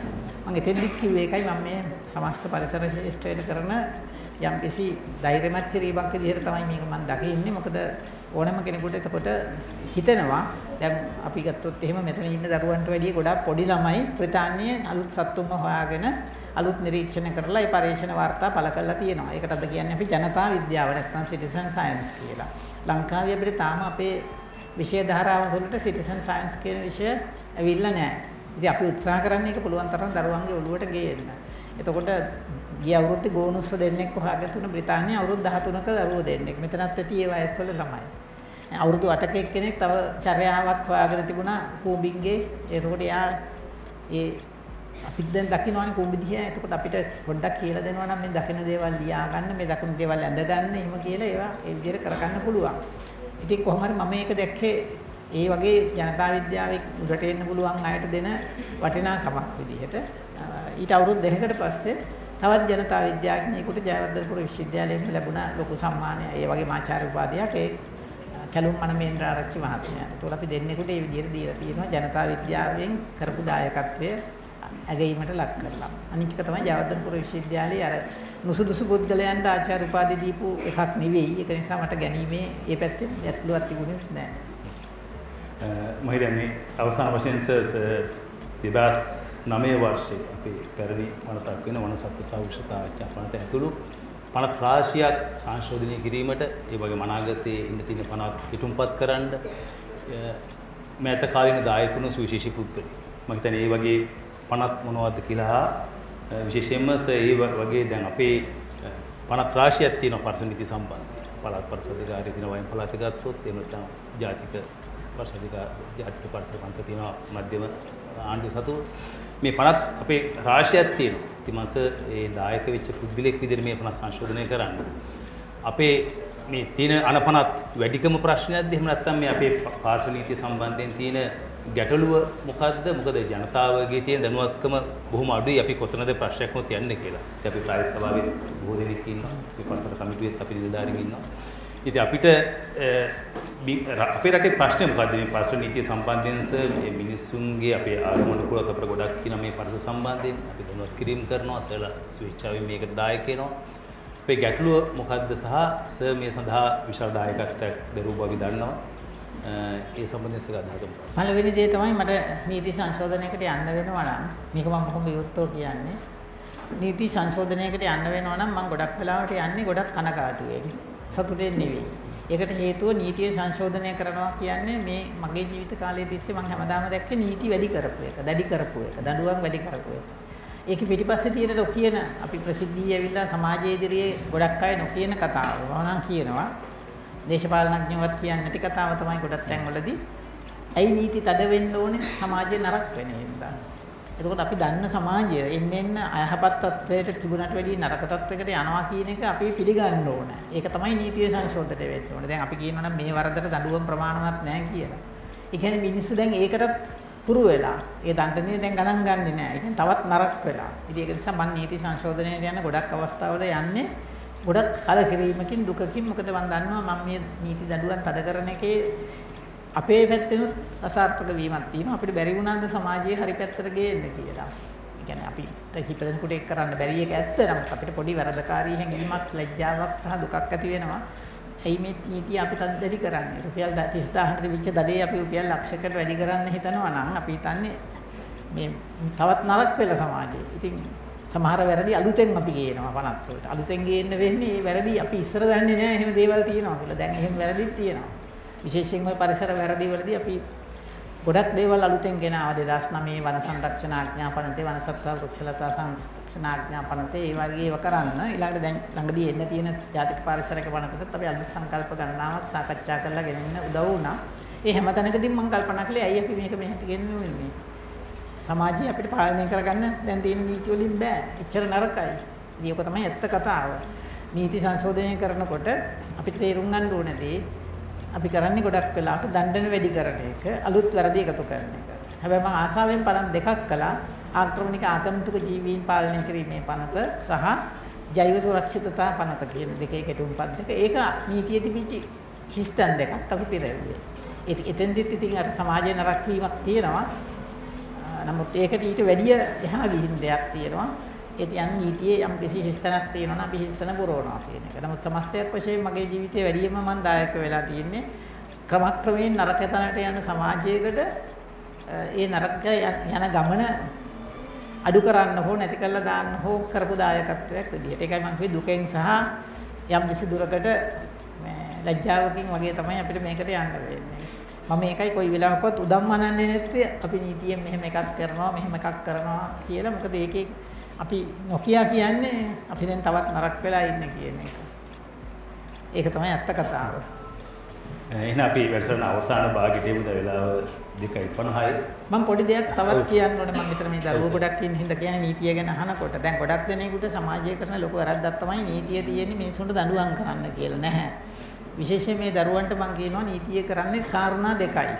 මම එතෙන්දි කිව්වේ ඒකයි මම මේ සමස්ත පරිසර ශාස්ත්‍රයට කරන යම්කිසි ධෛර්යමත් කිරීමක් විදිහට තමයි මේක මම දකින්නේ. මොකද ඕනම කෙනෙකුට එතකොට හිතෙනවා දැන් අපි ගත්තොත් එහෙම මෙතන ඉන්න දරුවන්ට වැඩිය ගොඩක් පොඩි ළමයි බ්‍රිතාන්‍යයේ අලුත් සත්තුන්ව හොයාගෙන අලුත් නිරීක්ෂණ කරලා ඒ පරීක්ෂණ වාර්තා පළ කරලා තියෙනවා. ඒකට අද කියන්නේ අපි ජනතා විද්‍යාව නැත්නම් සිටිසන් සයන්ස් කියලා. ලංකාවේ අපිට තාම අපේ විෂය ධාරාව වලට සිටිසන් සයන්ස් කියන විෂය ඇවිල්ලා නැහැ. ඉතින් අපි උත්සාහ කරන්නේ ඒක පුළුවන් තරම් දරුවන්ගේ ඔළුවට ගේන්න. එතකොට ගිය අවුරුද්දේ ගෝනුස්ස දෙන්නෙක් හොයාගෙන තුන බ්‍රිතාන්‍යයේ අවුරුදු 13ක දරුවෝ දෙන්නෙක්. මෙතනත් ඇති ඒ වයස්වල ළමයි. අවුරුදු 8ක එක්කෙනෙක් තව චර්යාවක් හොයාගෙන තිබුණා කූඹින්ගේ. එතකොට එයා ඒ අපිට දැන් දකින්නවානේ කුඹි දිහා. එතකොට අපිට පොඩ්ඩක් කියලා දෙනවා නම් මේ දකින දේවල් ලියා ගන්න, මේ දකුණු දේවල් ඇඳ ගන්න, එහෙම කියලා ඒවා ඒ විදිහට කරගන්න පුළුවන්. ඉතින් කොහොම හරි මම මේක දැක්කේ ඒ වගේ ජනතා විද්‍යාවේ උඩට එන්න පුළුවන් අයට දෙන වටිනාකමක් විදිහට. ඊට අවුරුදු 2කට පස්සේ තවත් ජනතා විද්‍යාඥයෙකුට ජයවර්ධනපුර විශ්වවිද්‍යාලයෙන් ලැබුණ ලොකු සම්මානය. ඒ වගේ ආචාර්ය උපාධියක් ඒ කැලුම් මනමේන්ද්‍ර ආරච්චි මහත්මයාට. ඒතකොට අපි දෙන්නෙකුට මේ විදිහට දීලා තියෙනවා ජනතා විද්‍යාවෙන් කරපු දායකත්වය ඇගීමට ලක් කරලා. අනිත් එක තමයි ජයවර්ධනපුර විශ්වවිද්‍යාලයේ අර නුසුදුසු පුද්ගලයන්ට ආචාර්ය උපාධි දීපු එකක් නෙවෙයි. ඒක නිසා මට ගැනීමේ ඒ පැත්තෙන් ඇතුළත් තිබුණේ නැහැ. මම හිතන්නේ අවසාන වශයෙන් 2009 වර්ෂයේ අපේ පැරණි පනතක් වෙන වනසත්ත්ව සෞඛ්‍යතාවච්ඡ පනත ඇතුළු පනත් රාශියක් සංශෝධනය කිරීමට ඒ වගේම අනාගතයේ ඉන්න තියෙන පනත් කිතුම්පත් කරන්න මෑත කාලීන දායකුණු සුවිශේෂී පුද්ගලයෝ. මම හිතන්නේ මේ වගේ පනත් මොනවද කියලා විශේෂයෙන්ම ඒ වගේ දැන් අපේ පනත් රාශියක් තියෙනවා පරිසර නීති සම්බන්ධ. පළාත් පරිසර අධිකාරිය තියෙනවා වයින් පළාත ගත්තොත් එහෙම නැත්නම් ජාතික ජාතික පරිසර පන්ති තියෙනවා මධ්‍යම ආණ්ඩුව සතු මේ පනත් අපේ රාශියක් තියෙනවා. ඉතින් මාස ඒ දායක වෙච්ච පුද්ගලෙක් විදිහට මේ පනත් සංශෝධනය කරන්න. අපේ මේ තියෙන අනපනත් වැඩිකම ප්‍රශ්නයක්ද එහෙම නැත්නම් මේ අපේ පාර්ශ්ව නීතිය සම්බන්ධයෙන් තියෙන ගැටලුව මොකද්ද? මොකද ජනතාවගේ තියෙන දැනුවත්කම බොහොම අඩුයි. අපි කොතනද ප්‍රශ්නයක් නොත් යන්නේ කියලා. ඉතින් අපි ප්‍රායෝගික සභාවේ බොහෝ දෙනෙක් ඉන්නවා. මේ පරිසර කමිටුවෙත් අපි නිලධාරීන් ඉන්නවා. ඉතින් අපිට අපේ රටේ ප්‍රශ්නේ මොකද්ද මේ පරිසර නීතිය සම්බන්ධයෙන් මේ මිනිස්සුන්ගේ අපේ ආගමකට කුලත් අපිට ගොඩක් කියන මේ පරිසර සම්බන්ධයෙන් අපි දැනුවත් කිරීම කරනවා. සරලා ස්වේච්ඡාවෙන් මේකට දායක වෙනවා. අපේ ගැටලුව මොකද්ද සහ සර් මේ සඳහා විශාල දායකත්වයක් දරුවෝ අපි දන්නවා. ඒ සම්බන්ධයෙන් අදහස මොකක්ද? පළවෙනි දේ තමයි මට නීති සංශෝධනයකට යන්න වෙනවා නම් මේක මම කොහොම විවෘතව කියන්නේ. නීති සංශෝධනයකට යන්න වෙනවා නම් මම ගොඩක් වෙලාවට යන්නේ ගොඩක් කනගාටුවෙන්. සතුටෙන් නෙවෙයි. ඒකට හේතුව නීතිය සංශෝධනය කරනවා කියන්නේ මේ මගේ ජීවිත කාලය තිස්සේ මම හැමදාම දැක්කේ නීති වැඩි කරපු එක, දැඩි කරපු එක, දඬුවම් වැඩි කරපු එක. ඒකේ පිටිපස්සේ තියෙන නොකියන අපි ප්‍රසිද්ධිය ඇවිල්ලා සමාජයේ ඉදිරියේ ගොඩක් අය නොකියන කතාව. වහනම් කියනවා. දේශපාලනඥයවත් කියන්නේ නැති කතාව තමයි ගොඩක් තැන්වලදී. ඇයි නීති තද වෙන්න ඕනේ? සමාජය නරක වෙන හින්දා. එතකොට අපි දන්න සමාජය එන්න අයහපත් තත්ත්වයට තිබුණට වැඩිය නරක තත්ත්වයකට යනවා කියන එක අපි පිළිගන්න ඕනේ. ඒක තමයි නීතිය සංශෝධනය වෙන්න ඕනේ. දැන් අපි කියනවා නම් මේ වරදට දඬුවම් ප්‍රමාණවත් නැහැ කියලා. ඒ කියන්නේ මිනිස්සු දැන් ඒකටත් පුරු වෙලා. ඒ දඬුවම් දැන් ගණන් ගන්නෙ නැහැ. ඒ කියන්නේ තවත් නරක වෙලා. ඉතින් ඒක නිසා මම නීති සංශෝධනයට යන ගොඩක් අවස්ථාවල යන්නේ ගොඩක් කලකිරීමකින් දුකකින්. මොකද මම දන්නවා මම මේ නීති දඬුවම් තද කරන එකේ අපේ පැත්තෙනුත් අසාර්ථක වීමක් තියෙනවා. අපිට බැරි වුණාද සමාජයේ හරි පැත්තට ගේන්න කියලා. ඒ කියන්නේ අපිට කිපදෙනෙකුට ඒක කරන්න බැරි එක ඇත්ත. නමුත් අපිට පොඩි වරදකාරී හැඟීමක්, ලැජ්ජාවක් සහ දුකක් ඇති වෙනවා. එයි මේ නීතිය අපි තද්දඩි කරන්නේ. රුපියල් 30000කට විච්ච දඩේ අපි රුපියල් ලක්ෂයකට වැඩි කරන්න හිතනවා නම් අපි හිතන්නේ මේ තවත් නරක වෙලා සමාජයේ. ඉතින් සමහර වැරදි අලුතෙන් අපි ගේනවා 50 වලට. අලුතෙන් ගේන්න වෙන්නේ මේ වැරදි අපි ඉස්සර දන්නේ නැහැ එහෙම දේවල් තියෙනවා කියලා. දැන් එහෙම වැරදිත් තියෙනවා. විශේෂයෙන්ම පරිසර වැරදි වලදී අපි ගොඩක් දේවල් අලුතෙන් ගෙනාවා 2009 වන සංරක්ෂණ ආඥාපනතේ වනසත්ව වෘක්ෂලතා සංරක්ෂණ ආඥාපනතේ ඒ වගේ ඒවා කරන්න ඊළඟට දැන් ළඟදී එන්න තියෙන ජාතික පාරිසරික වනතටත් අපි අලුත් සංකල්ප ගණනාවක් සාකච්ඡා කරලා ගෙනෙන්න උදව් වුණා. ඒ හැම තැනකදීම මම කල්පනා කළේ ඇයි අපි මේක මෙහෙට ගෙන්නුවේ මේ සමාජය අපිට පාලනය කරගන්න දැන් තියෙන නීති වලින් බෑ. එච්චර නරකයි. ඉතින් ඒක තමයි ඇත්ත කතාව. නීති සංශෝධනය කරනකොට අපිට තේරුම් ගන්න ඕනේදී අපි කරන්නේ ගොඩක් වෙලාවට දඬන වැඩි කරන එක, අලුත් වැරදි එකතු කරන එක. හැබැයි මම ආසාවෙන් පනත් දෙකක් කළා. ආක්‍රමණික ආගන්තුක ජීවීන් පාලනය කිරීමේ පනත සහ ජෛව සුරක්ෂිතතා පනත කියන දෙකේ කෙටුම්පත් දෙක. ඒක නීතියේ තිබිච්ච හිස්තන් දෙකක් අපි පෙරෙව්වේ. එතෙන්දිත් ඉතින් අර සමාජයේ නරක වීමක් තියෙනවා. නමුත් ඒකට ඊට වැඩිය එහා ගිහින් දෙයක් තියෙනවා. ඒ කියන්නේ නීතියේ යම් කිසි හිස්තනක් තියෙනවා නම් අපි හිස්තන පුරවනවා කියන එක. නමුත් සමස්තයක් වශයෙන් මගේ ජීවිතයේ වැඩියම මම දායක වෙලා තියෙන්නේ ක්‍රමක්‍රමයෙන් නරක තැනට යන සමාජයකට ඒ නරක යන ගමන අඩු කරන්න හෝ නැති කරලා දාන්න හෝ කරපු දායකත්වයක් විදිහට. ඒකයි මම කිව්වේ දුකෙන් සහ යම් කිසි දුරකට ලැජ්ජාවකින් වගේ තමයි අපිට මේකට යන්න වෙන්නේ. මම මේකයි කොයි වෙලාවකවත් උදම්මනන්නේ නැත්තේ අපි නීතියෙන් මෙහෙම එකක් කරනවා මෙහෙම එකක් කරනවා කියලා. මොකද ඒකේ අපි නොකිය කියන්නේ අපි දැන් තවත් නරක වෙලා ඉන්නේ කියන එක. ඒක තමයි ඇත්ත කතාව. එහෙනම් අපි වැඩසටහන අවසාන භාගයට එමුද වෙලාව 2:50යි. මම පොඩි දෙයක් තවත් කියන්න ඕනේ. මම මෙතන මේ දරුවෝ ගොඩක් ඉන්න හින්දා කියන්නේ නීතිය ගැන අහනකොට දැන් ගොඩක් දෙනෙකුට සමාජය කරන ලොකු වැරද්දක් තමයි නීතිය තියෙන්නේ මිනිසුන්ට දඬුවම් කරන්න කියලා නැහැ. විශේෂයෙන් මේ දරුවන්ට මම කියනවා නීතිය කරන්නේ කාරණා දෙකයි.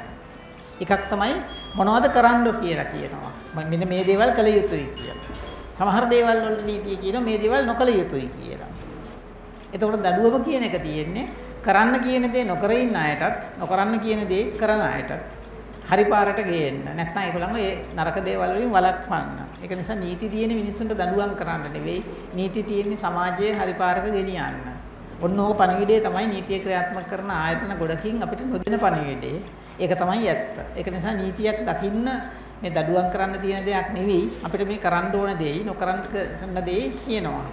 එකක් තමයි මොනවද කරන්න කියලා කියනවා. මෙන්න මේ දේවල් කළ යුතුයි කියලා. සමහර දේවල් වලට නීතිය කියනවා මේ දේවල් නොකළ යුතුයි කියලා. එතකොට දඩුවම කියන එක තියෙන්නේ කරන්න කියන දේ නොකර ඉන්න අයටත් නොකරන්න කියන දේ කරන අයටත් හරි පාරට ගේන්න. නැත්නම් ඒගොල්ලන්ව ඒ නරක දේවල් වලින් වළක්වන්න. ඒක නිසා නීති තියෙන්නේ මිනිස්සුන්ට දඬුවම් කරන්න නෙවෙයි. නීති තියෙන්නේ සමාජයේ හරි පාරක ගෙනියන්න. ඔන්න ඕක පණිවිඩය තමයි නීතිය ක්‍රියාත්මක කරන ආයතන ගොඩකින් අපිට නොදෙන පණිවිඩය. ඒක තමයි ඇත්ත. ඒක නිසා නීතියක් දකින්න මේ දඩුවම් කරන්න තියෙන දෙයක් නෙවෙයි අපිට මේ කරන්න ඕන දෙයි නොකරන්න කරන දෙයි කියනවා.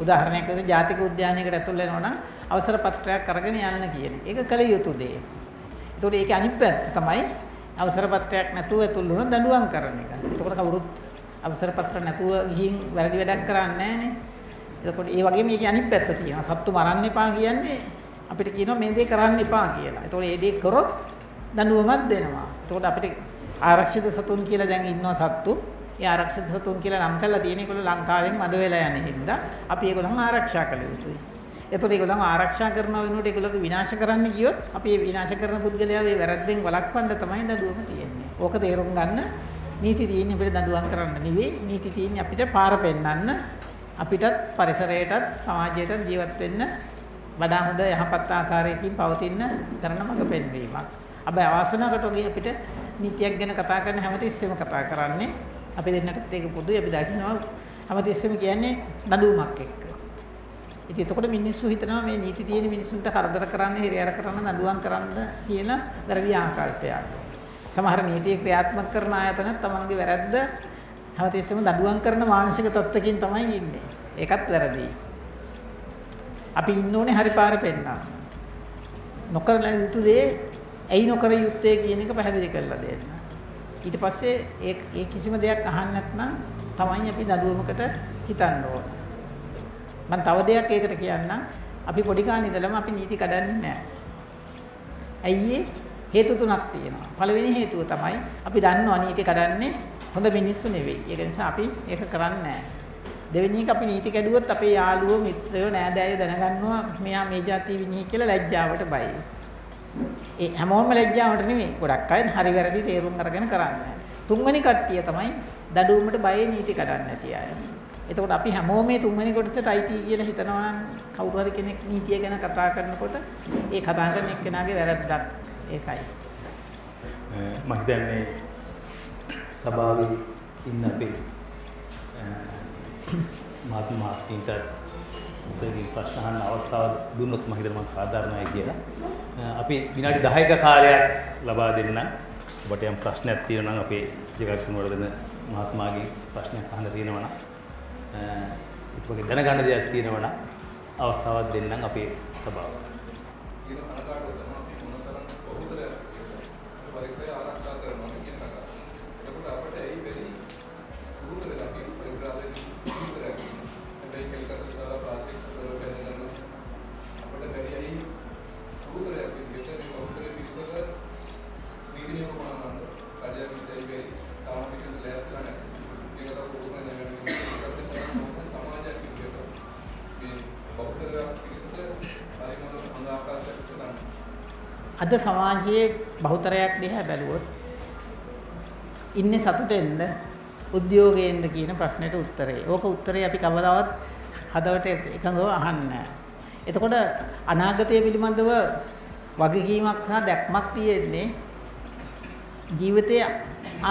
උදාහරණයක් විදිහට ජාතික උද්‍යානයකට ඇතුල් වෙනවා නම් අවසර පත්‍රයක් අරගෙන යන්න කියන එක කළ යුතු දෙයක්. ඒතකොට ඒකේ අනිත් පැත්ත තමයි අවසර පත්‍රයක් නැතුව ඇතුල් වුණොත් දඬුවම් කරන එක. ඒතකොට කවුරුත් අවසර පත්‍ර නැතුව ගිහින් වැරදි වැඩක් කරන්නේ නැහනේ. එතකොට ඒ වගේම මේකේ අනිත් පැත්ත තියෙනවා. සත්තු මරන්න එපා කියන්නේ අපිට කියනවා මේ දේ කරන්න එපා කියලා. ඒතකොට මේ දේ කරොත් දඬුවමක් දෙනවා. එතකොට අපිට ආරක්ෂිත සතුන් කියලා දැන් ඉන්නවා සත්තු. ඒ ආරක්ෂිත සතුන් කියලා නම් කරලා තියෙන ඒගොල්ලෝ ලංකාවෙන් මද වෙලා යන හින්දා අපි ඒගොල්ලන් ආරක්ෂා කළ යුතුයි. එතකොට ඒගොල්ලන් ආරක්ෂා කරන වෙනුවට ඒගොල්ලෝගේ විනාශ කරන්න ගියොත් අපි මේ විනාශ කරන පුද්ගලයා මේ වැරද්දෙන් වළක්වන්න තමයි දඬුවම තියෙන්නේ. ඕක තේරුම් ගන්න නීති තියෙන්නේ අපිට දඬුවම් කරන්න නෙවෙයි. නීති තියෙන්නේ අපිට පාර පෙන්වන්න. අපිටත් පරිසරයටත් සමාජයටත් ජීවත් වෙන්න වඩා හොඳ යහපත් ආකාරයකින් පවතින කරන මඟ පෙන්වීමක්. හැබැයි අවාසනාවකට වගේ අපිට නීතියක් ගැන කතා කරන හැමතිස්සෙම කතා කරන්නේ අපි දෙන්නටත් ඒක පොදුයි අපි දකින්නවා හැමතිස්සෙම කියන්නේ දඬුවමක් එක්ක. ඉතින් එතකොට මිනිස්සු හිතනවා මේ නීති තියෙන මිනිස්සුන්ට කරදර කරන්න, හිරිහැර කරන්න, නඩුවම් කරන්න කියලා වැරදි ආකල්පයක්. සමහර නීතිය ක්‍රියාත්මක කරන ආයතන තමන්ගේ වැරද්ද හැමතිස්සෙම නඩුවම් කරන මානසික තත්ත්වකින් තමයි ඉන්නේ. ඒකත් වැරදි. අපි ඉන්න ඕනේ හරි පාර පෙන්නන්න. නොකර යුතු දේ ඇයි නොකර යුත්තේ කියන එක පැහැදිලි කරලා දෙන්න. ඊට පස්සේ ඒ කිසිම දෙයක් අහන්න නැත්නම් තමයි අපි නඩුවමකට හිතන්න ඕන. මම තව දෙයක් ඒකට කියන්නම්. අපි පොඩි කාලේ ඉඳලම අපි නීති කඩන්නේ නැහැ. ඇයි හේතු තුනක් තියෙනවා. පළවෙනි හේතුව තමයි අපි දන්නවා නීති කඩන්නේ හොඳ මිනිස්සු නෙවෙයි. ඒක නිසා අපි ඒක කරන්නේ නැහැ. දෙවෙනි එක අපි නීති කැඩුවොත් අපේ යාළුවෝ මිත්‍රයෝ නෑදෑයෝ දැනගන්නවා මෙයා මේ જાතිය විනිහි කියලා ලැජ්ජාවට බයයි. ඒ හැමෝම ලැජ්ජාවට නෙවෙයි. ගොඩක් අය හරි වැරදි තේරුම් අරගෙන කරන්නේ. තුන්වෙනි කට්ටිය තමයි දඩුවමට බයේ නීති කඩන්නේ නැති අය. එතකොට අපි හැමෝම මේ තුන්වෙනි කොටසට අයිති කියලා හිතනවා නම් කවුරු හරි කෙනෙක් නීතිය ගැන කතා කරනකොට ඒ කතා කරන එක්කෙනාගේ වැරද්දක් ඒකයි. මම හිතන්නේ සභාවේ ඉන්න අපේ මාත්‍යින්ට ඉස්සරහින් ප්‍රශ්න අහන්න අවස්ථාව දුන්නොත් මම හිතනවා සාධාරණයි කියලා. අපි විනාඩි 10ක කාලයක් ලබා දෙන්නම්. ඔබට යම් ප්‍රශ්නයක් තියෙනවා නම් අපේ ජීවතුන් වලදෙන මහත්මයාගේ ප්‍රශ්නයක් අහන්න තියෙනවා නම් ඒක වගේ දැනගන්න දෙයක් තියෙනවා නම් අවස්ථාවක් දෙන්නම් අපේ සභාවට. කියන කනකාටුව තමයි අපි මොනතරම් බහුතරයක් පරිසරය ආරක්ෂා කරනවා කියන කතාව. එතකොට අපිට ඒ වෙලී සුළුතරයක් අපි පරිසරයෙන් සුළුතරයක්. හැබැයි කෙල්කසට දාලා ප්ලාස්ටික් වල බැඳගෙන අපිට බැරියයි සුළුතරයක් විදිහට මේ බහුතරය පිරිසක නීති නියම කරනවා. කාර්යයක් විදිහට බැරි තාම පිටින් ලෑස්තිලා නැහැ. ඒක තමයි පොදුම දැනගන්න සමාජයක් විදිහට මේ බහුතරයක් පිරිසට අද සමාජයේ බහුතරයක් දිහා බැලුවොත් ඉන්නේ සතුටෙන්ද උද්‍යෝගයෙන්ද කියන ප්‍රශ්නෙට උත්තරේ. ඕක උත්තරේ අපි කවදාවත් හදවට එකඟව අහන්නේ නැහැ. එතකොට අනාගතය පිළිබඳව වගකීමක් සහ දැක්මක් තියෙන්නේ ජීවිතයේ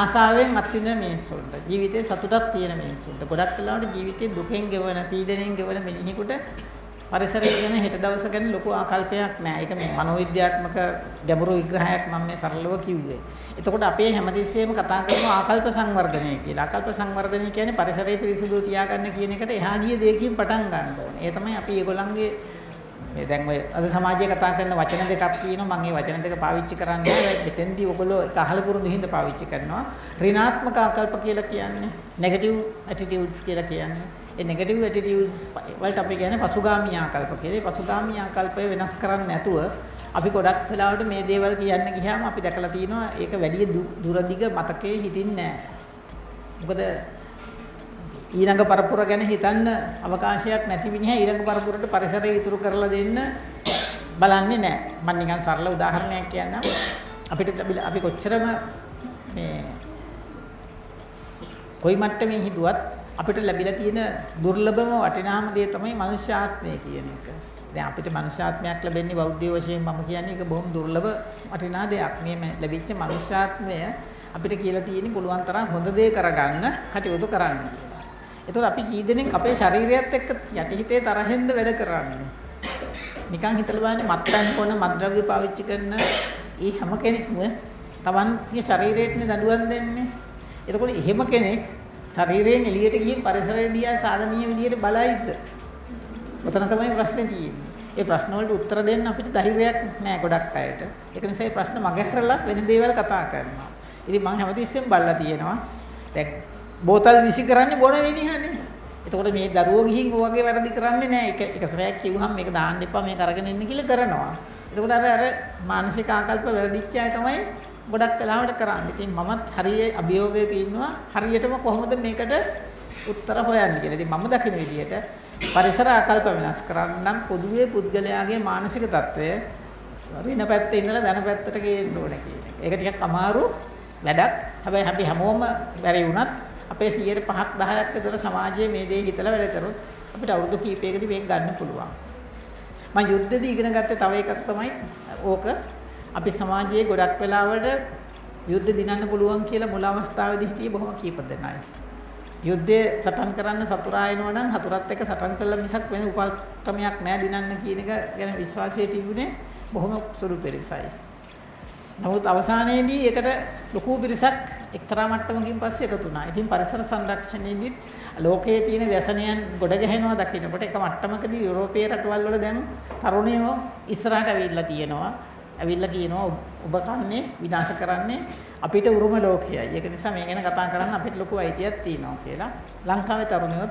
ආසාවෙන් අත්විඳින මිනිස්සුන්ට. ජීවිතයේ සතුටක් තියෙන මිනිස්සුන්ට. ගොඩක් වෙලාවට ජීවිතේ දුකෙන් ගෙවන, පීඩණයෙන් ගෙවන මිනිහෙකුට පරිසරය ගැන හෙට දවස ගැන ලොකු ආකල්පයක් නැහැ. ඒක මේ මනෝවිද්‍යාත්මක ගැඹුරු විග්‍රහයක් මම මේ සරලව කිව්වේ. එතකොට අපේ හැමතිස්සෙම කතා කරන ආකල්ප සංවර්ධනය කියලා. ආකල්ප සංවර්ධනය කියන්නේ පරිසරය පිරිසිදු තියාගන්න කියන එකට එහා ගිය දෙයකින් පටන් ගන්න ඕනේ. ඒ තමයි අපි ඒගොල්ලන්ගේ මේ දැන් ඔය අද සමාජයේ කතා කරන වචන දෙකක් තියෙනවා. මම මේ වචන දෙක පාවිච්චි කරන්නේ නැහැ. මෙතෙන්දී ඔයගොල්ලෝ ඒක අහලා පුරුදු හින්දා පාවිච්චි කරනවා. ඍණාත්මක ආකල්ප කියලා කියන්නේ නෙගටිව් ඇටිටියුඩ්ස් කියලා කියන්නේ. ඒ නෙගටිව් ඇටිටියුඩ්ස් වලට අපි කියන්නේ පසුගාමී ආකල්ප කියලා. ඒ පසුගාමී ආකල්පය වෙනස් කරන්නේ නැතුව අපි ගොඩක් වෙලාවට මේ දේවල් කියන්න ගියාම අපි දැකලා තියෙනවා ඒක වැඩි දුරදිග මතකයේ හිටින්නේ නැහැ. මොකද ඊළඟ පරපුර ගැන හිතන්න අවකාශයක් නැති විනිහ ඊළඟ පරපුරට පරිසරය ඉතුරු කරලා දෙන්න බලන්නේ නැහැ. මම නිකන් සරල උදාහරණයක් කියන්නම්. අපිට අපි කොච්චරම මේ කොයි මට්ටමින් හිතුවත් අපිට ලැබිලා තියෙන දුර්ලභම වටිනාම දේ තමයි මනුෂ්‍ය ආත්මය කියන එක. දැන් අපිට මනුෂ්‍ය ආත්මයක් ලැබෙන්නේ බෞද්ධ වශයෙන් මම කියන්නේ ඒක බොහොම දුර්ලභ වටිනා දෙයක්. මේ ලැබිච්ච මනුෂ්‍ය ආත්මය අපිට කියලා තියෙන්නේ පුළුවන් තරම් හොඳ දේ කරගන්න කටයුතු කරන්න. ඒතකොට අපි කී දෙනෙක් අපේ ශරීරයත් එක්ක යටිහිතේ තරහෙන්ද වැඩ කරන්නේ. නිකන් හිතලා බලන්න මත්පැන් කොන මත්ද්‍රව්‍ය පාවිච්චි කරන ඒ හැම කෙනෙක්ම තමන්ගේ ශරීරයට දඬුවම් දෙන්නේ. එතකොට එහෙම කෙනෙක් ශරීරයෙන් එළියට ගිහින් පරිසරය දිහා සාධනීය විදියට බලයිද? ඔතන තමයි ප්‍රශ්නේ තියෙන්නේ. ඒ ප්‍රශ්න වලට උත්තර දෙන්න අපිට ධෛර්යයක් නැහැ ගොඩක් අයට. ඒක නිසා මේ ප්‍රශ්න මගහැරලා වෙන දේවල් කතා කරනවා. ඉතින් මම හැමතිස්සෙම බලලා තියෙනවා. දැන් බෝතල් විසි කරන්නේ බොන වෙනිහනේ. එතකොට මේ දරුවෝ ගිහින් ඔයගේ වැරදි කරන්නේ නැහැ. එක සැරයක් කිව්වහම මේක දාන්න එපා මේක අරගෙන ඉන්න කියලා කරනවා. එතකොට අර මානසික ආකල්ප වැරදිච්ච අය තමයි ගොඩක් වෙලාවට කරන්නේ. ඉතින් මමත් හරිය අභියෝගයක ඉන්නවා. හරියටම කොහොමද මේකට උත්තර හොයන්නේ කියලා. ඉතින් මම දකින විදිහට පරිසර ආකල්ප වෙනස් කරන්නම් පොදුවේ පුද්ගලයාගේ මානසික තත්ත්වය ඍණ පැත්තේ ඉඳලා ධන පැත්තට ගේන්න ඕන කියන එක. ඒක ටිකක් අමාරු වැඩක්. හැබැයි අපි හැමෝම බැරි වුණත් අපේ 5ක් 10ක් විතර සමාජයේ මේ දේ හිතලා වැඩ කරොත් අපිට අවුරුදු කීපයකදී මේක ගන්න පුළුවන්. මම යුද්ධදී ඉගෙන ගත්තේ තව එකක් තමයි ඕක. අපි සමාජයේ ගොඩක් වෙලාවට යුද්ධ දිනන්න පුළුවන් කියලා මුල අවස්ථාවේදී හිටියේ බොහොම කීප දෙනයි. යුද්ධය සටන් කරන්න සතුරා එනවා නම් හතුරත් එක්ක සටන් කළා මිසක් වෙන උපක්‍රමයක් නෑ දිනන්න කියන එක ගැන විශ්වාසය තිබුණේ බොහොම සුළු පිරිසයි. නමුත් අවසානයේදී ඒකට ලොකු පිරිසක් එක්තරා මට්ටමකින් පස්සේ එකතු වුණා. ඉතින් පරිසර සංරක්ෂණයේදී ලෝකයේ තියෙන ව්‍යසනයන් ගොඩ ගැහෙනවා දකින්නකොට එක මට්ටමකදී යුරෝපීය රටවල් වල දැන් තරුණයෝ ඉස්සරහට ඇවිල්ලා තියෙනවා. ඇවිල්ලා කියනවා ඔබ කන්නේ විනාශ කරන්නේ අපිට උරුම ලෝකයයි. ඒක නිසා මේ ගැන කතා කරන්න අපිට ලොකු අයිතියක් තියෙනවා කියලා. ලංකාවේ තරුණයෝ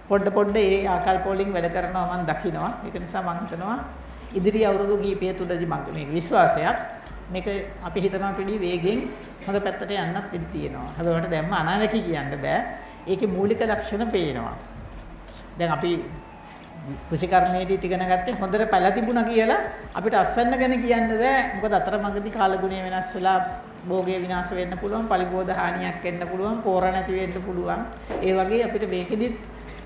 පොඩ ඒ ආකල්ප වලින් වැඩ කරනවා මම දකිනවා. ඒක නිසා මම හිතනවා ඉදිරි අවුරුදු කිහිපය තුලදී මගේ මේක විශ්වාසයක්. මේක අපි හිතනවා පිළි වේගෙන් හොඳ පැත්තට යන්නත් ඉඩ තියෙනවා. හැබැයි මට දැම්ම අනාවැකි කියන්න බෑ. ඒකේ මූලික ලක්ෂණ පේනවා. දැන් අපි කෘෂිකර්මයේදී ඉගෙන ගත්තේ හොඳට පැල තිබුණා කියලා අපිට අස්වැන්න ගැන කියන්න බෑ. මොකද අතරමඟදී කාලගුණය වෙනස් වෙලා භෝගය විනාශ වෙන්න පුළුවන්, පරිබෝධ හානියක් වෙන්න පුළුවන්, පෝර නැති වෙන්න පුළුවන්. ඒ වගේ අපිට මේකෙදිත්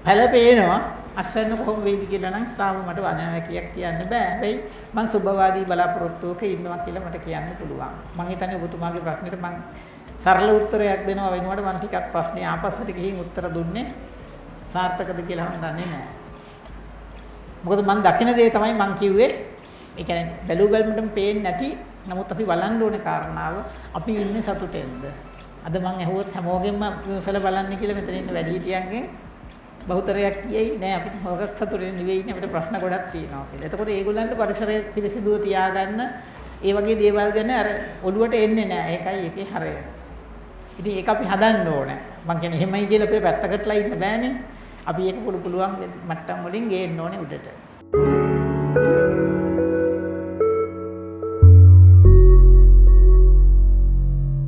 පැල පේනවා. අස්වැන්න කොහොම වෙයිද කියලා නම් තාම මට අනාවැකියක් කියන්න බෑ. හැබැයි මම සුබවාදී බලාපොරොත්තුවක ඉන්නවා කියලා මට කියන්න පුළුවන්. මම හිතන්නේ ඔබතුමාගේ ප්‍රශ්නෙට මම සරල උත්තරයක් දෙනවා වෙනුවට මම ටිකක් ප්‍රශ්නේ ආපස්සට ගිහින් උත්තර දුන්නේ සාර්ථකද කියලා මම දන්නේ නැහැ. මොකද මම දකින දේ තමයි මම කිව්වේ. ඒ කියන්නේ බැලු බැලමටම පේන්නේ නැති. නමුත් අපි බලන්න ඕනේ කාරණාව අපි ඉන්නේ සතුටෙන්ද? අද මම ඇහුවොත් හැමෝගෙම විමසලා බලන්න කියලා මෙතන ඉන්න වැඩිහිටියන්ගෙන් බහුතරයක් කියයි නෑ අපිට මොකක් සතුටින් නෙවෙයි ඉන්නේ අපිට ප්‍රශ්න ගොඩක් තියෙනවා කියලා. එතකොට ඒගොල්ලන්ට පරිසරය පිරිසිදුව තියාගන්න ඒ වගේ දේවල් ගැන අර ඔළුවට එන්නේ නෑ. ඒකයි ඒකේ හරය. ඉතින් ඒක අපි හදන්න ඕනේ. මං කියන්නේ එහෙමයි කියලා අපිට පැත්තකටලා ඉන්න බෑනේ. අපි ඒක පුළුවන් මට්ටම් වලින් ගේන්න ඕනේ උඩට.